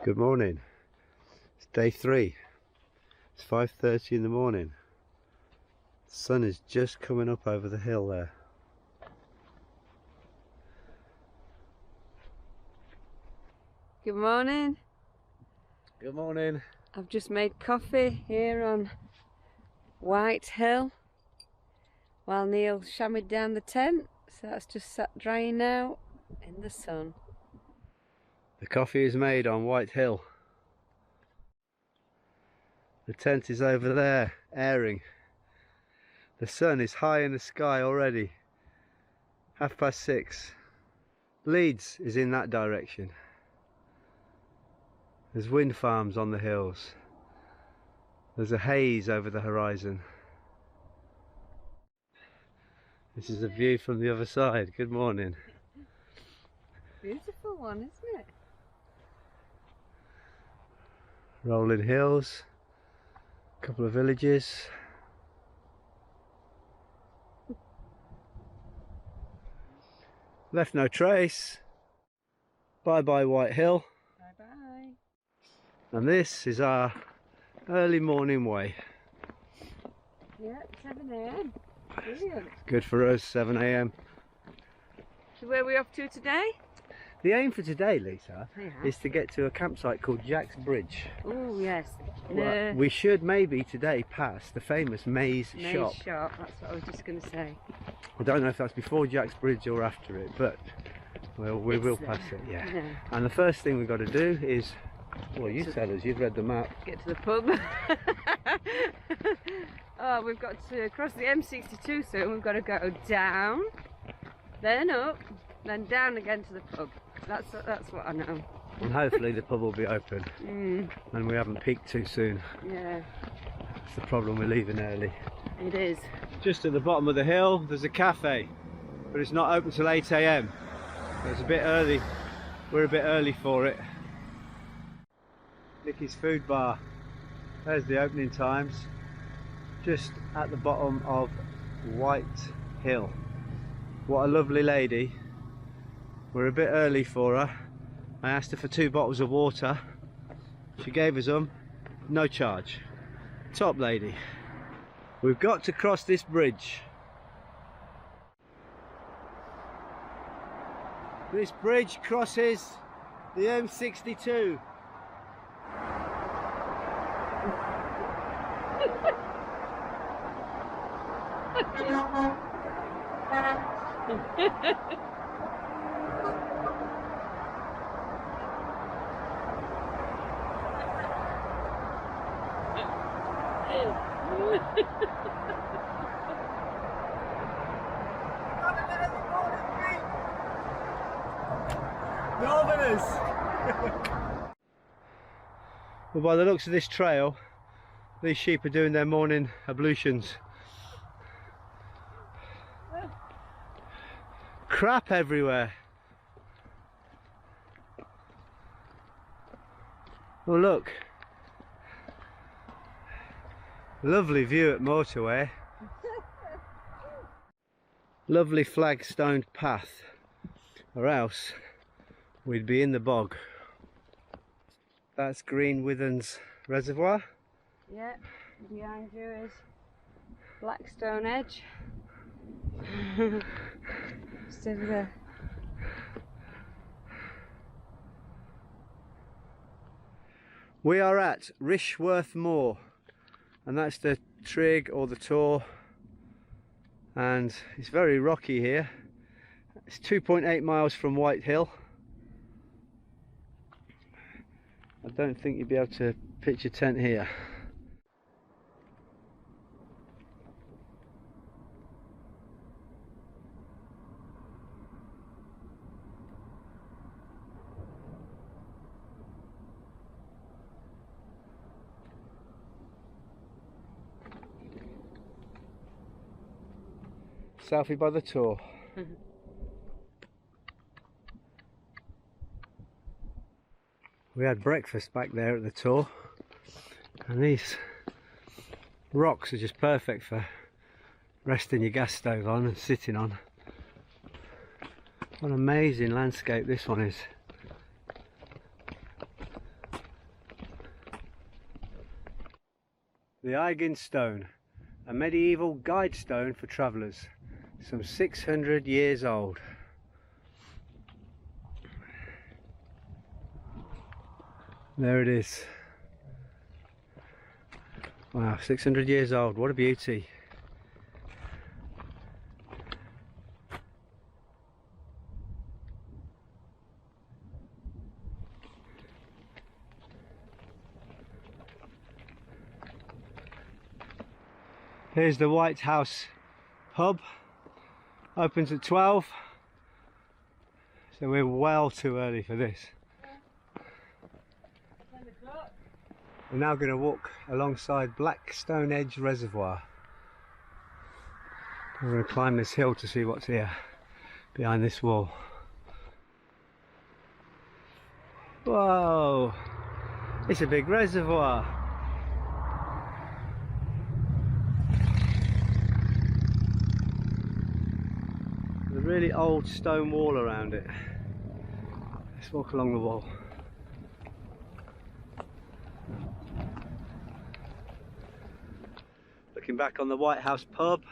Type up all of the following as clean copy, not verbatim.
Good morning. It's day 3. It's 5:30 in the morning. The sun is just coming up over the hill there. Good morning. Good morning. I've just made coffee here on White Hill while Neil shammied down the tent, so that's just sat drying now in the sun. The coffee is made on White Hill. The tent is over there, airing. The sun is high in the sky already. 6:30. Leeds is in that direction. There's wind farms on the hills. There's a haze over the horizon. This is a view from the other side. Good morning. Beautiful one, isn't it? Rolling hills, a couple of villages. Left no trace. Bye bye White Hill. Bye bye. And this is our early morning way. Yeah, 7 AM. Brilliant. Good for us, 7 AM. So where are we off to today? The aim for today, Lisa, Yeah. is to get to a campsite called Jack's Bridge. Oh yes. Well, we should maybe today pass the famous Maze Shop. Shop, that's what I was just going to say. I don't know if that's before Jack's Bridge or after it, but well, we will pass it, yeah. And the first thing we've got to do is, well, you tell us, you've read the map. Get to the pub. Oh, we've got to cross the M62 soon. We've got to go down, then up, then down again to the pub. That's what I know. And hopefully the pub will be open and we haven't peaked too soon. Yeah. That's the problem, we're leaving early. It is. Just at the bottom of the hill there's a cafe, but it's not open till 8 AM. It's a bit early. We're a bit early for it. Nicky's food bar. There's the opening times. Just at the bottom of White Hill. What a lovely lady. We're a bit early for her. I asked her for 2 bottles of water. She gave us them, no charge. Top lady. We've got to cross this bridge. This bridge crosses the M62. Northerners! Well, by the looks of this trail, these sheep are doing their morning ablutions. Crap everywhere. Oh look, lovely view at motorway. Lovely flagstoned path, or else we'd be in the bog. That's Green Withens Reservoir. Yeah, behind you is Blackstone Edge. Just over there. We are at Rishworth Moor, and that's the trig or the tor, and it's very rocky here. It's 2.8 miles from White Hill. I don't think you'll be able to pitch a tent here. Selfie by the tor. We had breakfast back there at the tor, and these rocks are just perfect for resting your gas stove on and sitting on. What an amazing landscape this one is. The Aiggin stone, a medieval guide stone for travellers, some 600 years old. There it is. Wow, 600 years old, what a beauty. Here's the White House pub, opens at 12, so we're well too early for this. We're now going to walk alongside Blackstone Edge Reservoir. We're going to climb this hill to see what's here, behind this wall. Whoa! It's a big reservoir! There's a really old stone wall around it. Let's walk along the wall. Looking back on the White House pub.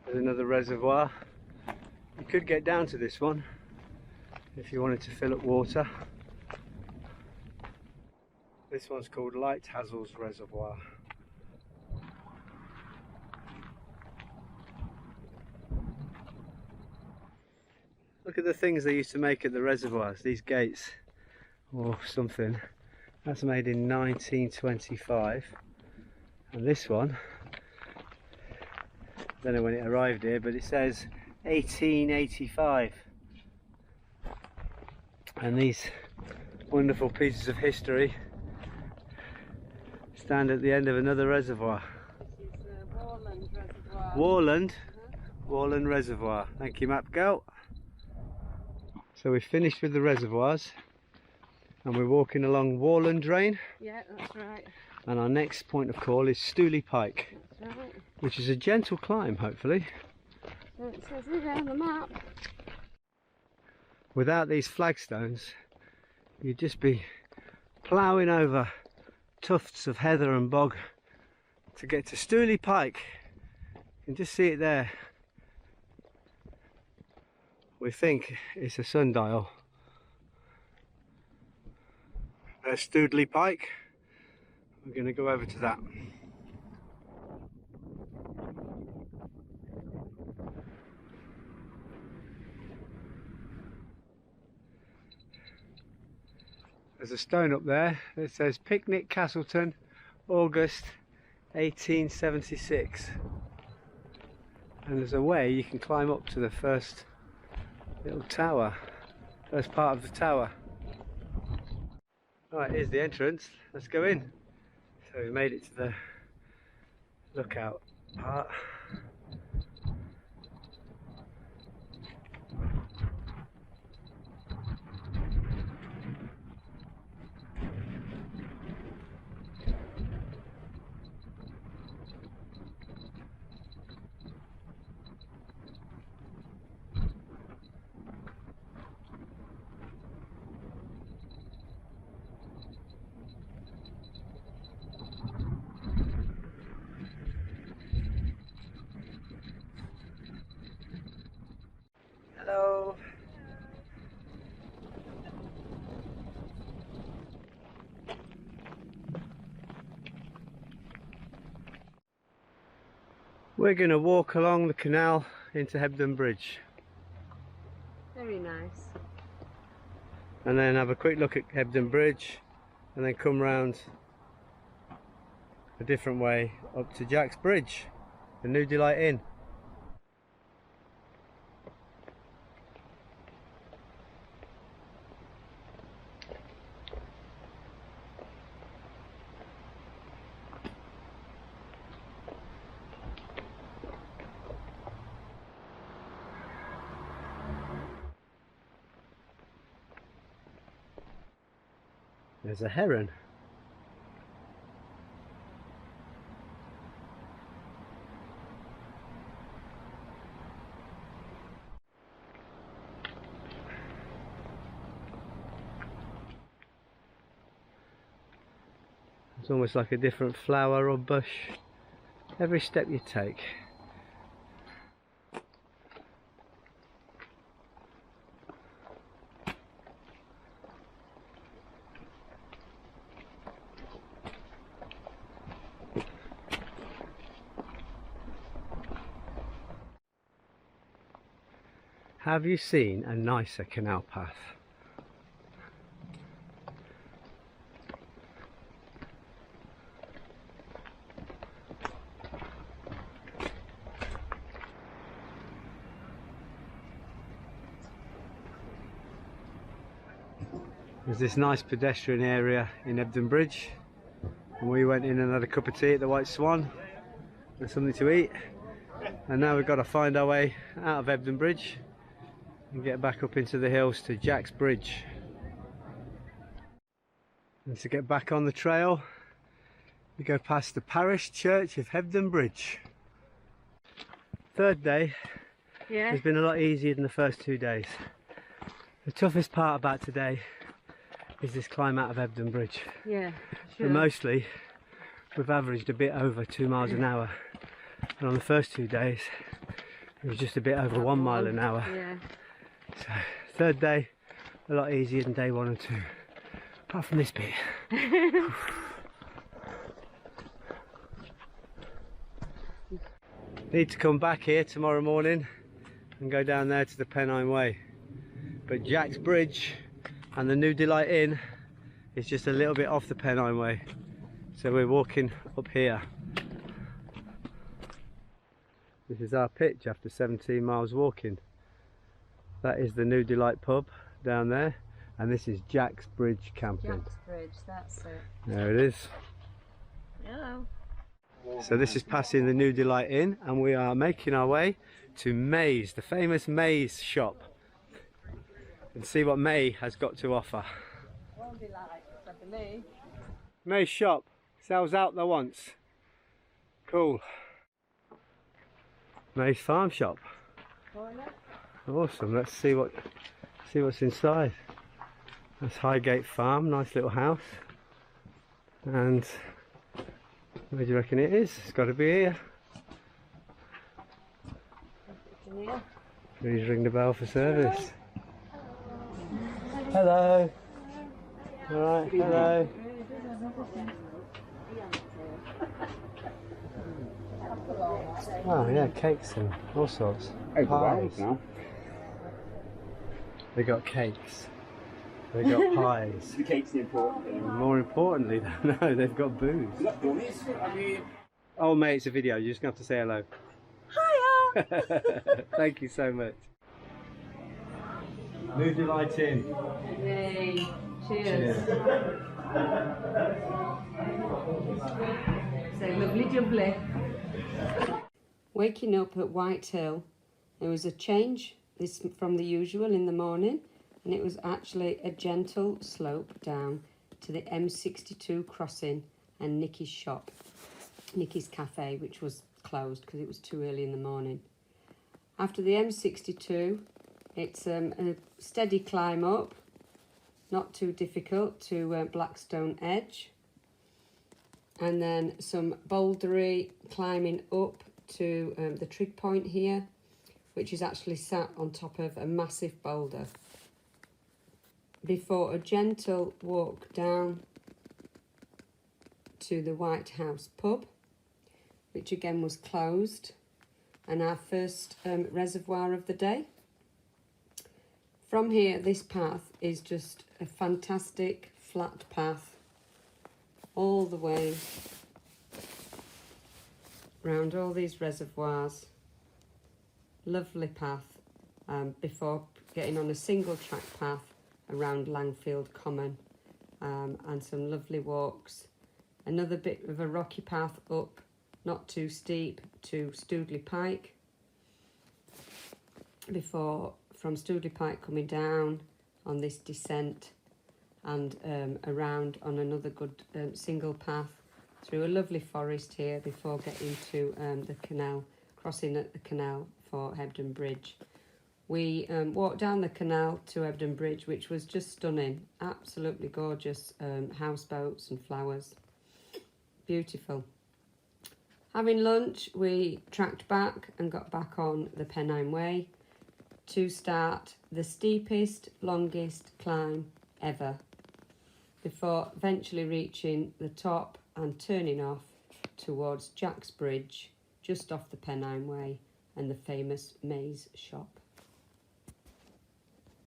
There's another reservoir. You could get down to this one if you wanted to fill up water. This one's called Lighthazzles Reservoir. Look at the things they used to make at the reservoirs, these gates or something. That's made in 1925. And this one, I don't know when it arrived here, but it says 1885. And these wonderful pieces of history stand at the end of another reservoir. This is Warland Reservoir. Warland? Warland Reservoir. Thank you, map girl. So we've finished with the reservoirs and we're walking along Warland Drain. Yeah, that's right. And our next point of call is Studley Pike. That's right. Which is a gentle climb, hopefully. So it says here on the map. Without these flagstones, you'd just be ploughing over tufts of heather and bog to get to Studley Pike. You can just see it there. We think it's a sundial. There's Studley Pike. We're going to go over to that. There's a stone up there that says Picnic Castleton, August 1876. And there's a way you can climb up to the first little tower, first part of the tower. Right, here's the entrance. Let's go in. So we made it to the lookout part. Hello. We're going to walk along the canal into Hebden Bridge. Very nice. And then have a quick look at Hebden Bridge and then come round a different way up to Jack's Bridge, the New Delight Inn. There's a heron. It's almost like a different flower or bush every step you take. Have you seen a nicer canal path? There's this nice pedestrian area in Hebden Bridge, and we went in and had a cup of tea at the White Swan and something to eat, and now we've got to find our way out of Hebden Bridge and get back up into the hills to Jack's Bridge. And to get back on the trail, we go past the parish church of Hebden Bridge. Third day has been a lot easier than the first 2 days. The toughest part about today is this climb out of Hebden Bridge. Yeah, sure. But mostly we've averaged a bit over 2 miles an hour, and on the first 2 days it was just a bit over 1 mile an hour. Yeah. So third day a lot easier than day 1 and 2, apart from this bit. Need to come back here tomorrow morning and go down there to the Pennine way, but Jack's Bridge and the New Delight Inn is just a little bit off the Pennine way, so we're walking up here. This is our pitch after 17 miles walking. That is the New Delight pub down there, and this is Jack's Bridge camping. Jack's Bridge, that's it. There it is. Hello. So this is passing the New Delight Inn, and we are making our way to May's, the famous May's shop, and see what May has got to offer. Won't be like, except for me. May's shop sells out there once. Cool. May's farm shop. Awesome. Let's see what's inside. That's Highgate Farm, nice little house. And where do you reckon it is? It's got to be here. Please ring the bell for service. Hello. Alright, hello. Oh yeah, cakes and all sorts. Pies. Now. They got cakes. They got pies. The cake's the important thing. More importantly, no, they've got booze. Not dummies. I mean... Oh mate, it's a video. You're just going to have to say hello. Hiya! Thank you so much. New Delight Inn. Yay. Cheers. So lovely jubbly. Waking up at White Hill, there was a change from the usual in the morning, and it was actually a gentle slope down to the M62 crossing and Nicky's shop, Nicky's cafe, which was closed because it was too early in the morning. After the M62, it's a steady climb up, not too difficult, to Blackstone Edge, and then some bouldery climbing up to the trig point here, which is actually sat on top of a massive boulder, before a gentle walk down to the White House pub, which again was closed, and our first reservoir of the day. From here, this path is just a fantastic flat path all the way round all these reservoirs. Lovely path before getting on a single track path around Langfield Common, and some lovely walks. Another bit of a rocky path up, not too steep, to Studley Pike, before from Studley Pike coming down on this descent and around on another good single path through a lovely forest here before getting to the canal, crossing at the canal for Hebden Bridge. We walked down the canal to Hebden Bridge, which was just stunning, absolutely gorgeous houseboats and flowers. Beautiful. Having lunch, we tracked back and got back on the Pennine Way to start the steepest, longest climb ever, before eventually reaching the top and turning off towards Jack's Bridge, just off the Pennine Way and the famous Maze shop.